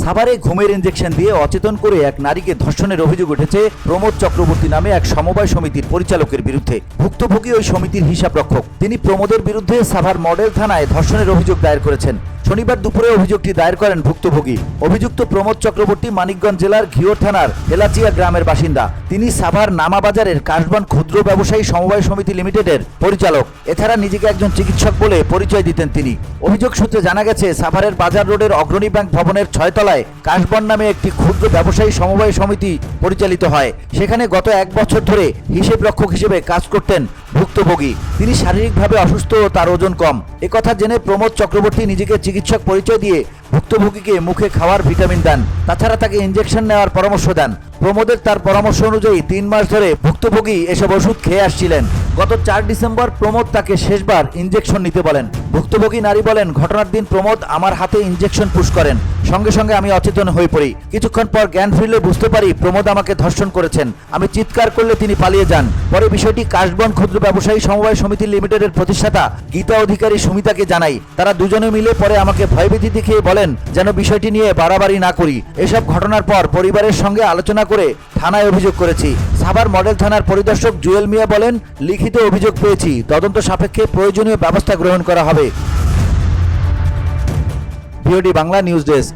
সাভারে ঘুমের ইনজেকশন দিয়ে অচেতন করে এক নারীকে ধর্ষণের অভিযোগ উঠেছে প্রমোদ চক্রবর্তী নামে এক সমবায় সমিতির পরিচালকের বিরুদ্ধে। ভুক্তভোগী ওই সমিতির হিসাবরক্ষক। তিনি প্রমোদের বিরুদ্ধে সাভার মডেল থানায় ধর্ষণের অভিযোগ দায়ের করেছেন। শনিবার দুপুরে অভিযোগটি দায়ের করেন ভুক্তভোগী। অভিযুক্ত প্রমোদ চক্রবর্তী মানিকগঞ্জ জেলার ঘিওর থানার এলাচিয়া গ্রামের বাসিন্দা। তিনি সাভার নামাবাজারের কাশবন ক্ষুদ্র ব্যবসায়ী সমবায় সমিতি লিমিটেডের পরিচালক। এছাড়া নিজেকে একজন চিকিৎসক বলে পরিচয় দিতেন তিনি। অভিযোগ সূত্রে জানা গেছে, সাভারের বাজার রোডের অগ্রণী ব্যাংক ভবনের 6 তলায় কাশবন নামে একটি ক্ষুদ্র ব্যবসায়ী সমবায় সমিতি পরিচালিত হয়। সেখানে গত 1 বছর ধরে হিসেব রক্ষক হিসেবে কাজ করতেন ভুক্তভোগী। তিনি শারীরিকভাবে অসুস্থ ও তার ওজন কম। একথা জেনে প্রমোদ চক্রবর্তী নিজেকে চিকিৎসক পরিচয় দিয়ে ভুক্তভোগীকে মুখে খাওয়ার ভিটামিন দেন। তাছাড়া তাকে ইনজেকশন নেওয়ার পরামর্শ দেন। প্রমোদের তার পরামর্শ অনুযায়ী 3 মাস ধরে ভুক্তভোগী এসব ওষুধ খেয়ে আসছিলেন। গত 4 ডিসেম্বর প্রমোদ তাকে শেষবার ইনজেকশন নিতে বলেন। ভুক্তভোগী নারী বলেন, ঘটনার দিন প্রমোদ আমার হাতে ইনজেকশন পুশ করেন। সঙ্গে সঙ্গে আমি অচেতন হয়ে পড়ি। কিছুক্ষণ পর জ্ঞান ফিরলে বুঝতে পারি প্রমোদ আমাকে ধর্ষণ করেছেন। আমি চিৎকার করলে তিনি পালিয়ে যান। পরে বিষয়টি কাশবন ক্ষুদ্র ব্যবসায়ী সমবায় সমিতি লিমিটেডের প্রতিষ্ঠাতা গীতা অধিকারী সুমিতাকে জানাই। তারা দুজনে মিলে পরে আমাকে ভয়ভীতি দেখিয়ে বলেন যেন বিষয়টি নিয়ে বাড়াবাড়ি না করি। এসব ঘটনার পর পরিবারের সঙ্গে আলোচনা করে থানায় অভিযোগ করেছি। সাভার মডেল থানার পরিদর্শক জুয়েল মিয়া বলেন, লিখিত অভিযোগ পেয়েছি, তদন্ত সাপেক্ষে প্রয়োজনীয় ব্যবস্থা গ্রহণ করা হবে। VOD Bangla news desk.